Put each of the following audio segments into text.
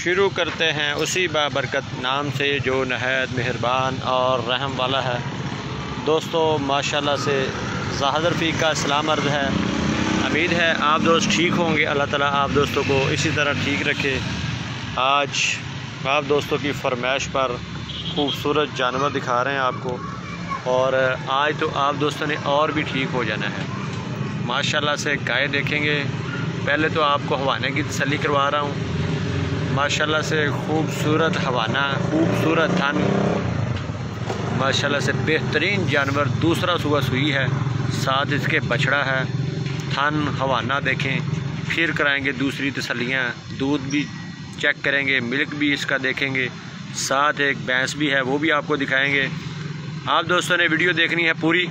शुरू करते हैं उसी बाबरकत नाम से जो नहायत मेहरबान और रहम वाला है। दोस्तों माशाल्लाह से ज़ाहिद रफ़ीक का सलाम अर्ज़ है। उम्मीद है आप दोस्त ठीक होंगे। अल्लाह ताला आप दोस्तों को इसी तरह ठीक रखे। आज आप दोस्तों की फरमाइश पर खूबसूरत जानवर दिखा रहे हैं आपको, और आज तो आप दोस्तों ने और भी ठीक हो जाना है। माशाल्लाह से गाय देखेंगे। पहले तो आपको हवाने की तसल्ली करवा रहा हूँ। माशाल्लाह से खूबसूरत हवाना, खूबसूरत थन, माशाल्लाह से बेहतरीन जानवर। दूसरा सुबह सुई है, साथ इसके बछड़ा है। थन हवाना देखें, फिर कराएंगे दूसरी तसल्लियाँ, दूध भी चेक करेंगे, मिल्क भी इसका देखेंगे। साथ एक भैंस भी है, वो भी आपको दिखाएंगे। आप दोस्तों ने वीडियो देखनी है पूरी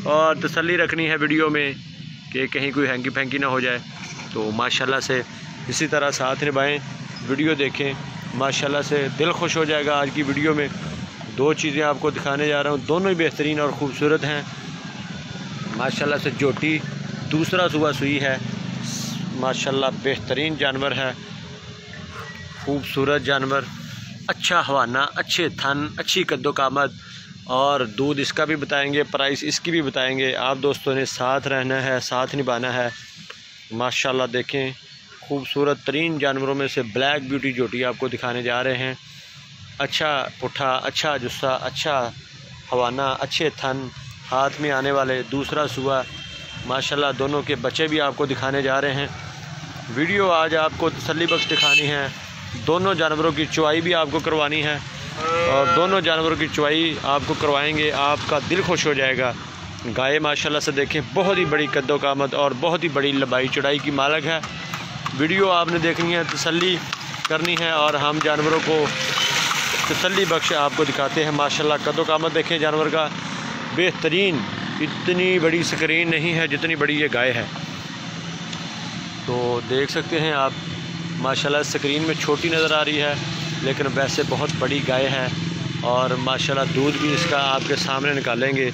और तसल्ली रखनी है वीडियो में कि कहीं कोई हैंकी फैंकी ना हो जाए। तो माशाल्लाह से इसी तरह साथ निभाएं, वीडियो देखें। माशाल्लाह से दिल खुश हो जाएगा। आज की वीडियो में दो चीज़ें आपको दिखाने जा रहा हूँ, दोनों ही बेहतरीन और ख़ूबसूरत हैं। माशाल्लाह से जोटी दूसरा सुबह सुई है। माशाल्लाह बेहतरीन जानवर है, खूबसूरत जानवर, अच्छा हवाना, अच्छे थन, अच्छी कद्दो कामत, और दूध इसका भी बताएंगे, प्राइस इसकी भी बताएंगे। आप दोस्तों ने साथ रहना है, साथ निभाना है। माशाल्लाह देखें, खूबसूरत तरीन जानवरों में से ब्लैक ब्यूटी जोटी आपको दिखाने जा रहे हैं। अच्छा पुट्ठा, अच्छा जुस्सा, अच्छा हवाना, अच्छे थन, हाथ में आने वाले, दूसरा सुबह। माशाल्लाह दोनों के बच्चे भी आपको दिखाने जा रहे हैं। वीडियो आज आपको तसल्ली बख्श दिखानी है। दोनों जानवरों की चुवाई भी आपको करवानी है, और दोनों जानवरों की चुवाई आपको करवाएंगे, आपका दिल खुश हो जाएगा। गाय माशाल्लाह से देखें, बहुत ही बड़ी कद्दो कामत और बहुत ही बड़ी लंबाई चौड़ाई की मालिक है। वीडियो आपने देखनी है, तसल्ली करनी है, और हम जानवरों को तसल्ली बख्श आपको दिखाते हैं। माशाल्लाह कद्दो कामत देखें जानवर का, बेहतरीन। इतनी बड़ी स्क्रीन नहीं है जितनी बड़ी ये गाय है। तो देख सकते हैं आप, माशाल्लाह स्क्रीन में छोटी नज़र आ रही है, लेकिन वैसे बहुत बड़ी गाय है। और माशाल्लाह दूध भी इसका आपके सामने निकालेंगे।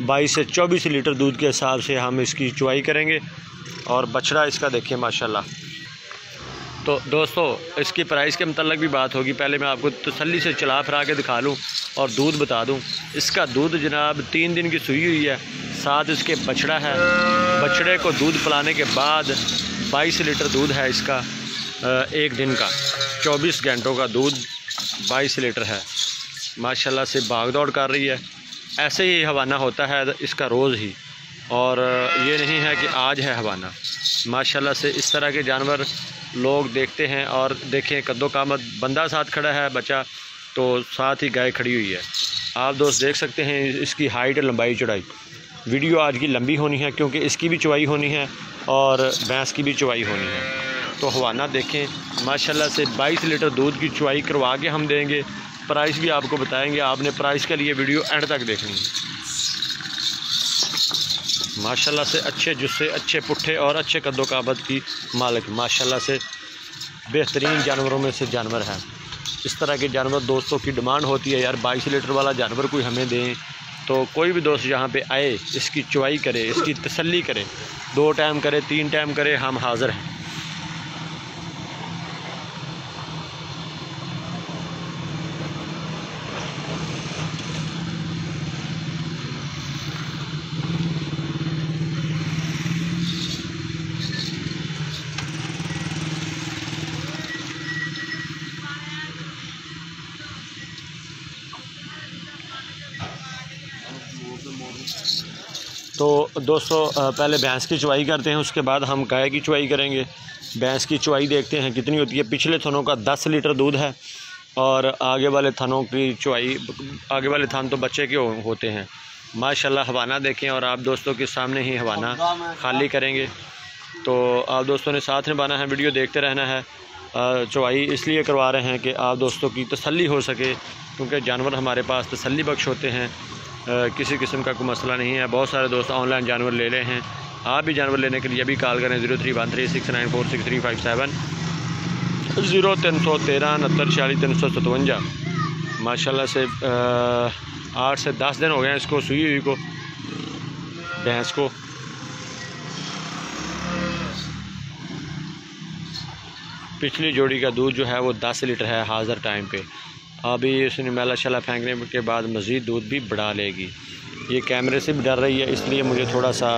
22 से 24 लीटर दूध के हिसाब से हम इसकी चुवाई करेंगे। और बछड़ा इसका देखिए माशाल्लाह। तो दोस्तों इसकी प्राइस के मतलब भी बात होगी। पहले मैं आपको तसल्ली से चला फिरा के दिखा लूँ और दूध बता दूँ। इसका दूध जनाब 3 दिन की सुई हुई है, साथ इसके बछड़ा है। बछड़े को दूध पिलाने के बाद 22 लीटर दूध है इसका एक दिन का। 24 घंटों का दूध 22 लीटर है। माशाल्लाह से भाग दौड़ कर रही है। ऐसे ही हवाना होता है इसका रोज़ ही, और ये नहीं है कि आज है हवाना। माशाल्लाह से इस तरह के जानवर लोग देखते हैं। और देखें कद्दो कामत, बंदा साथ खड़ा है, बच्चा तो साथ ही गाय खड़ी हुई है। आप दोस्त देख सकते हैं इसकी हाइट, लंबाई, चौड़ाई। वीडियो आज की लंबी होनी है क्योंकि इसकी भी चुवाई होनी है और भैंस की भी चुवाई होनी है। तो हवाना देखें, माशाल्लाह से 22 लीटर दूध की चुवाई करवा के हम देंगे। प्राइस भी आपको बताएंगे। आपने प्राइस के लिए वीडियो एंड तक देखनी है। माशाल्लाह से अच्छे जुस्से, अच्छे पुट्ठे और अच्छे कद्दो काबत की मालिक। माशाल्लाह से बेहतरीन जानवरों में से जानवर है। इस तरह के जानवर दोस्तों की डिमांड होती है यार, 22 लीटर वाला जानवर कोई हमें दें। तो कोई भी दोस्त यहाँ पे आए, इसकी चुवाई करे, इसकी तसल्ली करे, 2 टाइम करे, 3 टाइम करे, हम हाज़िर हैं। तो दोस्तों पहले भैंस की चुवाई करते हैं, उसके बाद हम गाय की चुवाई करेंगे। भैंस की चुवाई देखते हैं कितनी होती है। पिछले थनों का 10 लीटर दूध है, और आगे वाले थनों की चुवाई, आगे वाले थन तो बच्चे के होते हैं। माशाल्लाह हवाना देखें, और आप दोस्तों के सामने ही हवाना खाली करेंगे। तो आप दोस्तों ने साथ निभाना है, वीडियो देखते रहना है। चुवाई इसलिए करवा रहे हैं कि आप दोस्तों की तसल्ली हो सके, क्योंकि जानवर हमारे पास तसल्ली बख्श होते हैं। किसी किस्म का कोई मसला नहीं है। बहुत सारे दोस्त ऑनलाइन जानवर ले रहे हैं। आप भी जानवर लेने के लिए अभी कॉल करें 0313694637 0313 69 357। माशाल्लाह से 8 से 10 दिन हो गए हैं इसको सुई हुई को, भैंस को। पिछली जोड़ी का दूध जो है वो 10 लीटर है हाज़िर टाइम पे। अभी इसने मैला शैला फेंकने के बाद मज़ीद दूध भी बढ़ा लेगी। ये कैमरे से भी डर रही है, इसलिए मुझे थोड़ा सा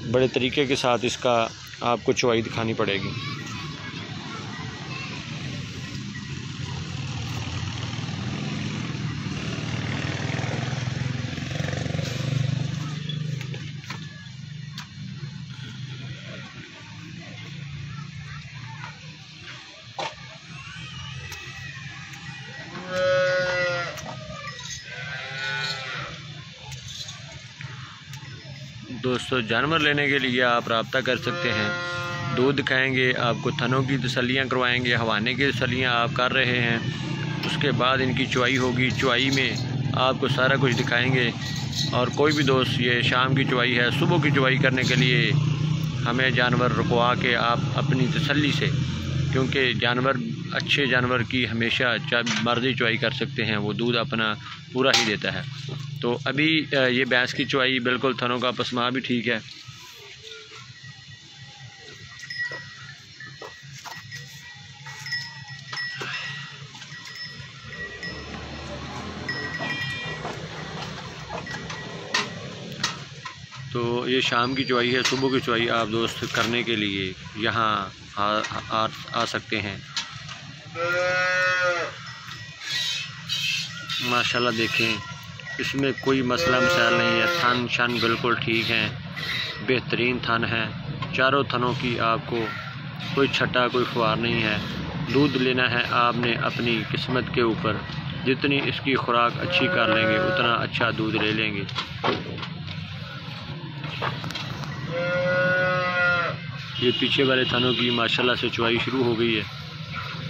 बड़े तरीके के साथ इसका आपको चवाई दिखानी पड़ेगी। दोस्तों, जानवर लेने के लिए आप रब्ता कर सकते हैं। दूध दिखाएंगे, आपको थनों की तसल्लियाँ करवाएंगे, हवाने की तसल्लियाँ आप कर रहे हैं। उसके बाद इनकी चुवाई होगी, चुवाई में आपको सारा कुछ दिखाएंगे। और कोई भी दोस्त, ये शाम की चुवाई है, सुबह की चुवाई करने के लिए हमें जानवर रुकवा के आप अपनी तसल्ली से, क्योंकि जानवर अच्छे जानवर की हमेशा मर्जी चुवाई कर सकते हैं, वो दूध अपना पूरा ही देता है। तो अभी ये भैंस की चुवाई बिल्कुल थनों का पसमा भी ठीक है। तो ये शाम की चुवाई है, सुबह की चुवाई आप दोस्त करने के लिए यहाँ आ सकते हैं। माशाल्लाह देखें, इसमें कोई मसला मसाइल नहीं है। थन शन बिल्कुल ठीक हैं, बेहतरीन थन है। चारों थनों की आपको कोई छट्टा कोई ख्वार नहीं है। दूध लेना है आपने अपनी किस्मत के ऊपर, जितनी इसकी खुराक अच्छी कर लेंगे उतना अच्छा दूध ले लेंगे। ये पीछे वाले थनों की माशाल्लाह से चुवाई शुरू हो गई है।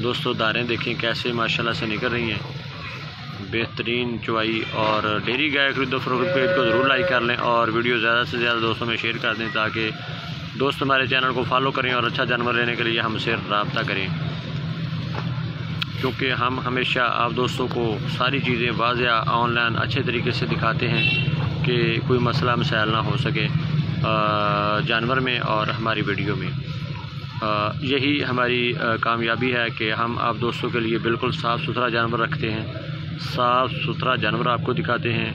दोस्तों, दारें देखें कैसे माशाल्लाह से निकल रही हैं, बेहतरीन चुवाई। और डेयरी गाय खरीदो फरोख्त पेज को ज़रूर लाइक कर लें और वीडियो ज़्यादा से ज़्यादा दोस्तों में शेयर कर दें, ताकि दोस्त हमारे चैनल को फॉलो करें और अच्छा जानवर लेने के लिए हमसे रब्ता करें। क्योंकि हम हमेशा आप दोस्तों को सारी चीज़ें वाज़िया ऑनलाइन अच्छे तरीके से दिखाते हैं कि कोई मसला मसाइल ना हो सके जानवर में और हमारी वीडियो में। यही हमारी कामयाबी है कि हम आप दोस्तों के लिए बिल्कुल साफ़ सुथरा जानवर रखते हैं, साफ़ सुथरा जानवर आपको दिखाते हैं,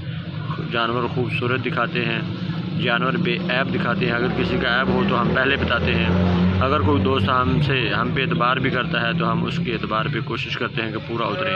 जानवर खूबसूरत दिखाते हैं, जानवर बेऐब दिखाते हैं। अगर किसी का ऐब हो तो हम पहले बताते हैं। अगर कोई दोस्त हम पे एतबार भी करता है तो हम उसके एतबार पे कोशिश करते हैं कि पूरा उतरे।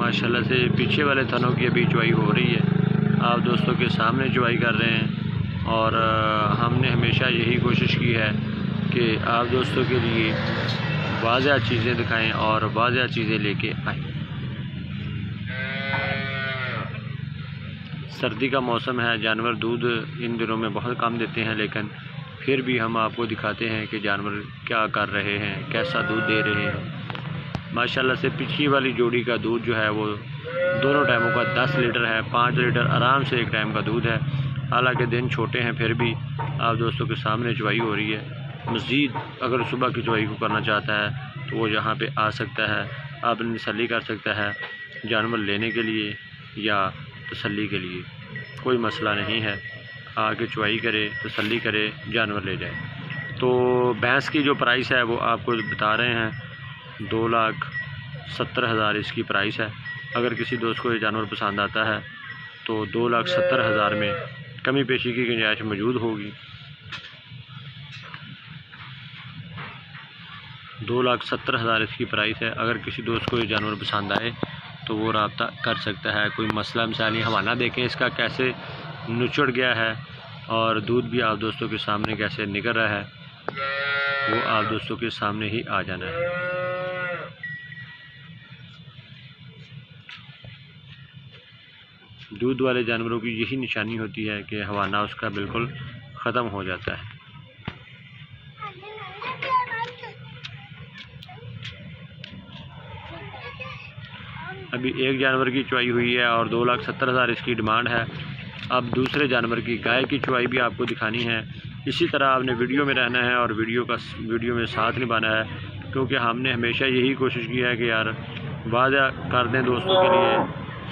माशाल्लाह से पीछे वाले थनों की अभी चुवाई हो रही है, आप दोस्तों के सामने चुवाई कर रहे हैं। और हमने हमेशा यही कोशिश की है कि आप दोस्तों के लिए वाज़िया चीज़ें दिखाएं और वाज़िया चीज़ें लेके आएँ। सर्दी का मौसम है, जानवर दूध इन दिनों में बहुत कम देते हैं, लेकिन फिर भी हम आपको दिखाते हैं कि जानवर क्या कर रहे हैं, कैसा दूध दे रहे हैं। माशाल्लाह से पिछली वाली जोड़ी का दूध जो है वो दोनों टाइमों का 10 लीटर है, 5 लीटर आराम से एक टाइम का दूध है। हालांकि दिन छोटे हैं, फिर भी आप दोस्तों के सामने चुवाई हो रही है। मज़ीद अगर सुबह की चुवाई को करना चाहता है तो वो यहाँ पे आ सकता है, अपनी तसल्ली कर सकता है जानवर लेने के लिए या तसल्ली के लिए, कोई मसला नहीं है। आके चुवाई करे, तसल्ली करे, जानवर ले जाए। तो भैंस की जो प्राइस है वो आपको बता रहे हैं, 2,70,000 इसकी प्राइस है। अगर किसी दोस्त को ये जानवर पसंद आता है तो 2,70,000 में कमी पेशी की गुंजाइश मौजूद होगी। 2,70,000 इसकी प्राइस है। अगर किसी दोस्त को ये जानवर पसंद आए तो वो रब्ता कर सकता है, कोई मसला मसाइल नहीं। हवाना देखें इसका कैसे नुचड़ गया है और दूध भी आप दोस्तों के सामने कैसे निकल रहा है, वो आप दोस्तों के सामने ही आ जाना है। दूध वाले जानवरों की यही निशानी होती है कि हवाना उसका बिल्कुल ख़त्म हो जाता है। अभी अभी एक जानवर की चुवाई हुई है और 2,70,000 इसकी डिमांड है। अब दूसरे जानवर की गाय की चुवाई भी आपको दिखानी है। इसी तरह आपने वीडियो में रहना है और वीडियो में साथ निभाना है, क्योंकि हमने हमेशा यही कोशिश की है कि यार वादा कर दें दोस्तों के लिए,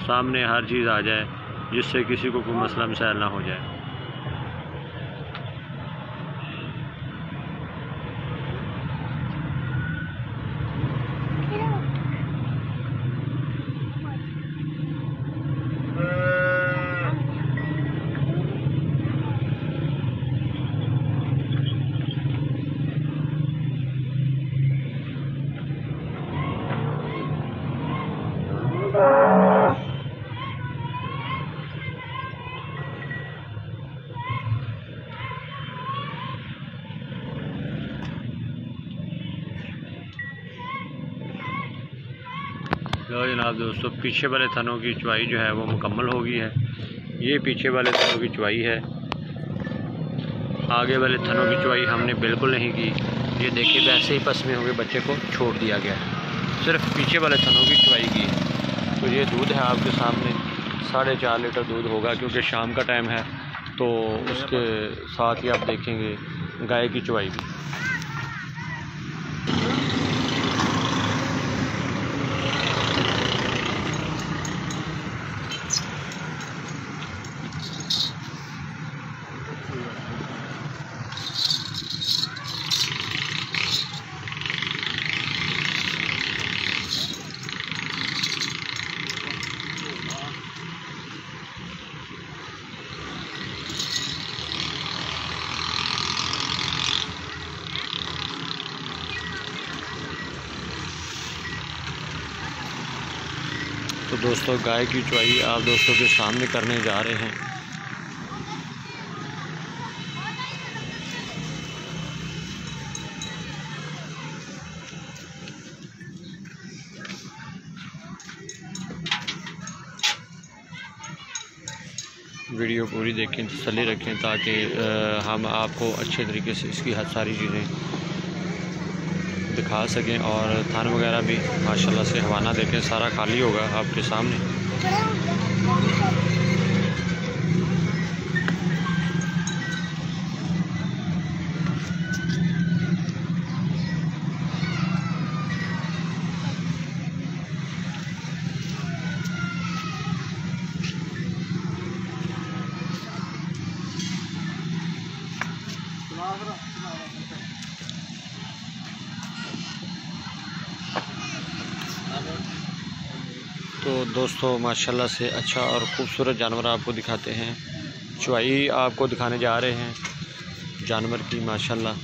सामने हर चीज़ आ जाए जिससे किसी को कोई मसला मसाइल ना हो जाए। लो जनाब दोस्तों, पीछे वाले थनों की चुवाई जो है वो मुकम्मल हो गई है। ये पीछे वाले थनों की चुवाई है, आगे वाले थनों की चुवाई हमने बिल्कुल नहीं की। ये देखिए वैसे ही पसमे हुए बच्चे को छोड़ दिया गया, सिर्फ पीछे वाले थनों की चुवाई की है। तो ये दूध है आपके सामने, 4.5 लीटर दूध होगा, क्योंकि शाम का टाइम है। तो उसके साथ ही आप देखेंगे गाय की चुवाई भी। तो दोस्तों गाय की चुवाई आप दोस्तों के सामने करने जा रहे हैं। वीडियो पूरी देखें, तसल्ली रखें, ताकि हम आपको अच्छे तरीके से इसकी हर सारी चीज़ें दिखा सकें। और थान वगैरह भी माशाल्लाह से हवाना देखें, सारा खाली होगा आपके सामने। तो दोस्तों माशाल्लाह से अच्छा और ख़ूबसूरत जानवर आपको दिखाते हैं। चुवाई आपको दिखाने जा रहे हैं जानवर की। माशाल्लाह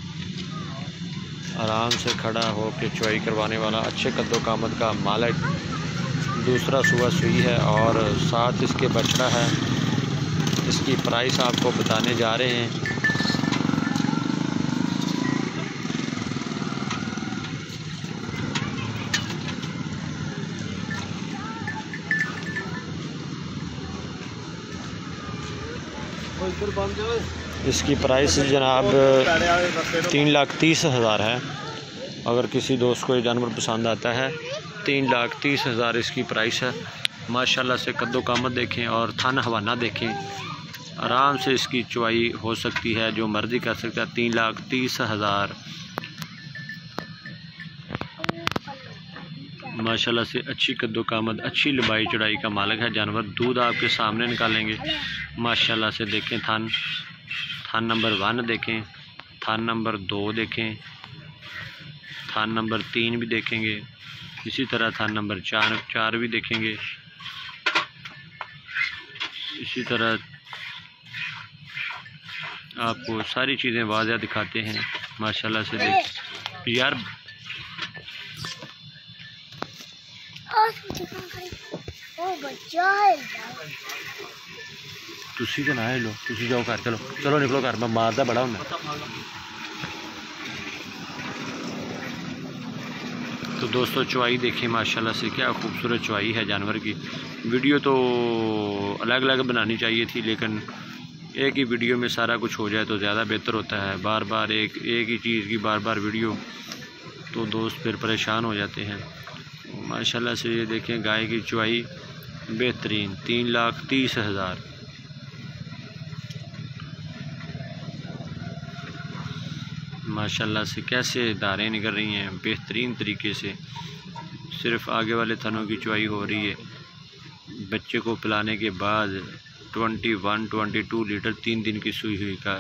आराम से खड़ा हो के चुवाई करवाने वाला, अच्छे कद्दो कामत का मालिक, दूसरा सुबह सुई है और साथ इसके बछड़ा है। इसकी प्राइस आपको बताने जा रहे हैं। इसकी प्राइस जनाब 3,30,000 है। अगर किसी दोस्त को ये जानवर पसंद आता है, 3,30,000 इसकी प्राइस है। माशाल्लाह से कद्दो कामत देखें और थाना हवाना देखें, आराम से इसकी चुवाई हो सकती है, जो मर्ज़ी कर सकता है। 3,30,000 माशाल्लाह से अच्छी कद्दो कामत, अच्छी लंबाई चौड़ाई का मालिक है जानवर। दूध आपके सामने निकालेंगे माशाल्लाह से। देखें थान नंबर 1 देखें, थान नंबर 2 देखें, थान नंबर 3 भी देखेंगे, इसी तरह थान नंबर 4 भी देखेंगे। इसी तरह आपको सारी चीज़ें वाज़ेह दिखाते हैं माशाल्लाह से। देख यार तुसी तो ना लो, तुसी जाओ घर, चलो चलो निकलो घर, मैं मारदा बड़ा हूं। तो दोस्तों चुवाई देखिए माशाल्लाह से, क्या खूबसूरत चुवाई है जानवर की। वीडियो तो अलग अलग बनानी चाहिए थी, लेकिन एक ही वीडियो में सारा कुछ हो जाए तो ज़्यादा बेहतर होता है। बार बार एक ही चीज़ की बार बार वीडियो, तो दोस्त फिर परेशान हो जाते हैं। माशाल्लाह से ये देखें गाय की चुवाई बेहतरीन 3,30,000। माशाल्लाह से कैसे धारें निकल रही हैं बेहतरीन तरीके से। सिर्फ आगे वाले थनों की चुवाई हो रही है। बच्चे को पिलाने के बाद 21-22 लीटर 3 दिन की सूई हुई का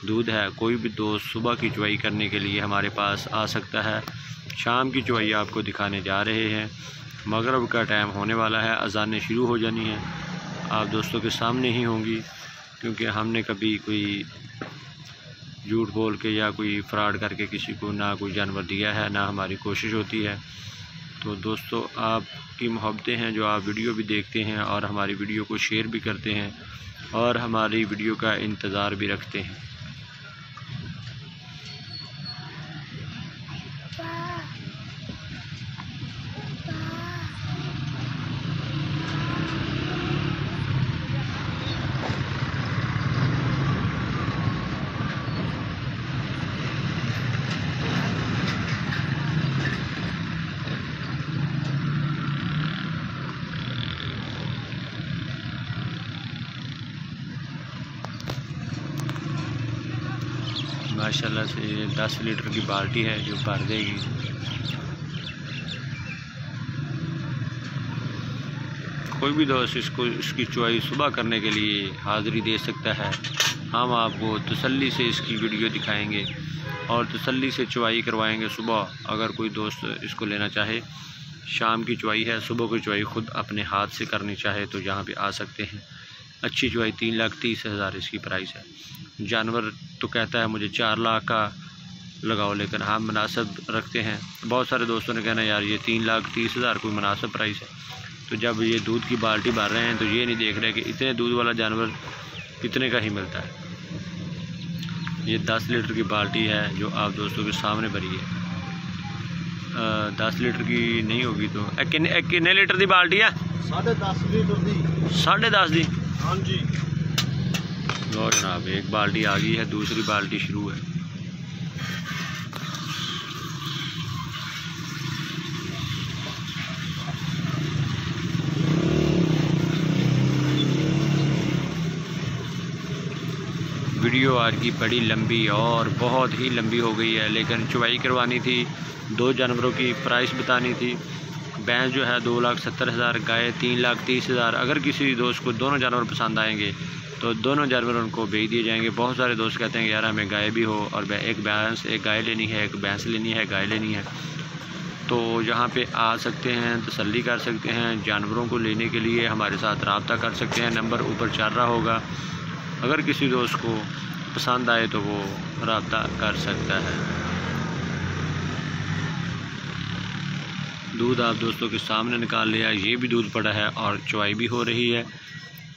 दूध है। कोई भी दोस्त सुबह की चुवाई करने के लिए हमारे पास आ सकता है। शाम की चुवाई आपको दिखाने जा रहे हैं। मगरिब का टाइम होने वाला है, अज़ानें शुरू हो जानी हैं। आप दोस्तों के सामने ही होंगी, क्योंकि हमने कभी कोई झूठ बोल के या कोई फ्रॉड करके किसी को ना कोई जानवर दिया है, ना हमारी कोशिश होती है। तो दोस्तों आपकी मोहब्बतें हैं जो आप वीडियो भी देखते हैं और हमारी वीडियो को शेयर भी करते हैं और हमारी वीडियो का इंतज़ार भी रखते हैं। माशाल्लाह से ये 10 लीटर की बाल्टी है जो भर देगी। कोई भी दोस्त इसकी चुवाई सुबह करने के लिए हाज़िरी दे सकता है। हम आपको तसल्ली से इसकी वीडियो दिखाएंगे और तसल्ली से चुवाई करवाएंगे सुबह। अगर कोई दोस्त इसको लेना चाहे, शाम की चुवाई है, सुबह की चुवाई ख़ुद अपने हाथ से करनी चाहे तो यहाँ पे आ सकते हैं। अच्छी चुवाई 3,30,000 इसकी प्राइस है। जानवर तो कहता है मुझे 4 लाख का लगाओ, लेकिन हम मुनासिब रखते हैं। बहुत सारे दोस्तों ने कहना यार ये 3,30,000 कोई मुनासिब प्राइस है। तो जब ये दूध की बाल्टी भर रहे हैं तो ये नहीं देख रहे कि इतने दूध वाला जानवर कितने का ही मिलता है। ये 10 लीटर की बाल्टी है जो आप दोस्तों के सामने भरी है। 10 लीटर की नहीं होगी तो कितने लीटर की बाल्टी है? 10.5 लीटर दी। 10.5 दी? हाँ जी। लो जनाब, एक बाल्टी आ गई है, दूसरी बाल्टी शुरू है। वीडियो आज की बड़ी लंबी और बहुत ही लंबी हो गई है, लेकिन चुवाई करवानी थी, 2 जानवरों की प्राइस बतानी थी। भैंस जो है 2,70,000, गाय 3,30,000। अगर किसी दोस्त को दोनों जानवर पसंद आएंगे तो दोनों जानवर उनको बेच दिए जाएंगे। बहुत सारे दोस्त कहते हैं यार हमें गाय भी हो और एक गाय लेनी है, एक भैंस लेनी है, गाय लेनी है। तो यहाँ पे आ सकते हैं, तसल्ली कर सकते हैं। जानवरों को लेने के लिए हमारे साथ रब्ता कर सकते हैं। नंबर ऊपर चल रहा होगा। अगर किसी दोस्त को पसंद आए तो वो रब्ता कर सकता है। दूध आप दोस्तों के सामने निकाल लिया, ये भी दूध पड़ा है और चुवाई भी हो रही है।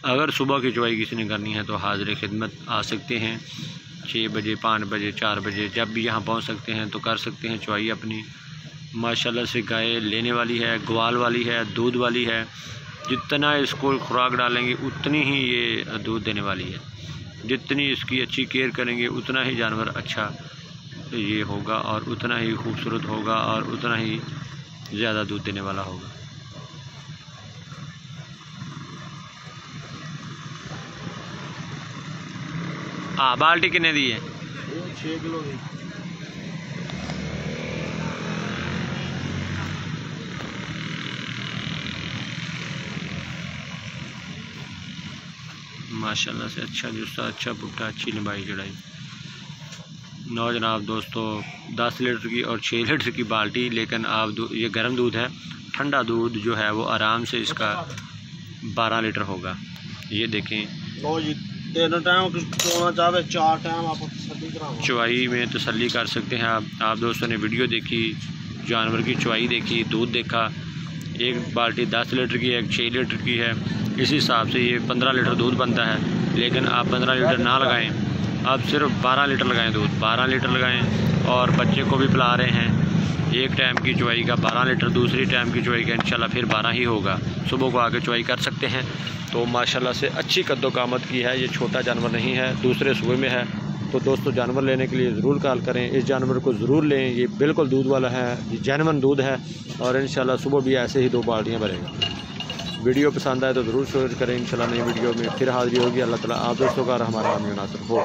अगर सुबह की चुवाई किसी ने करनी है तो हाज़िर खिदमत आ सकते हैं। 6 बजे, 5 बजे, 4 बजे जब भी यहाँ पहुँच सकते हैं तो कर सकते हैं चुवाई अपनी। माशाल्लाह से गाय लेने वाली है, ग्वाल वाली है, दूध वाली है। जितना इसको खुराक डालेंगे उतनी ही ये दूध देने वाली है। जितनी इसकी अच्छी केयर करेंगे उतना ही जानवर अच्छा ये होगा और उतना ही खूबसूरत होगा और उतना ही ज़्यादा दूध देने वाला होगा। हाँ, बाल्टी कितने दी है? 6 किलो दी। माशाल्लाह से अच्छा जुस्सा, अच्छा पुट्ठा, अच्छी लंबाई चढ़ाई। नौ जनाब दोस्तों, 10 लीटर की और 6 लीटर की बाल्टी। लेकिन आप ये गर्म दूध है, ठंडा दूध जो है वो आराम से इसका 12 लीटर होगा। ये देखें, चुवाई में तसल्ली कर सकते हैं आप दोस्तों ने वीडियो देखी, जानवर की चुवाई देखी, दूध देखा। एक बाल्टी 10 लीटर की है, एक 6 लीटर की है। इस हिसाब से ये 15 लीटर दूध बनता है। लेकिन आप 15 लीटर ना लगाएं, आप सिर्फ 12 लीटर लगाएं। दूध 12 लीटर लगाएं और बच्चे को भी पिला रहे हैं। एक टाइम की चुवाई का 12 लीटर, दूसरी टाइम की चुवाई का इंशाल्लाह फिर 12 ही होगा। सुबह को आके चुवाई कर सकते हैं। तो माशाल्लाह से अच्छी कद्दो कामत की है। ये छोटा जानवर नहीं है, दूसरे सूबे में है। तो दोस्तों जानवर लेने के लिए ज़रूर कॉल करें, इस जानवर को ज़रूर लें, ये बिल्कुल दूध वाला है, ये जेन्युइन दूध है और इंशाल्लाह सुबह भी ऐसे ही 2 बाल्टियाँ भरेगा। वीडियो पसंद आए तो ज़रूर शेयर करें। इंशाल्लाह नई वीडियो में फिर हाज़िर होगी। अल्लाह ताला आप दोस्तों का हमारा हामी नासिर हो।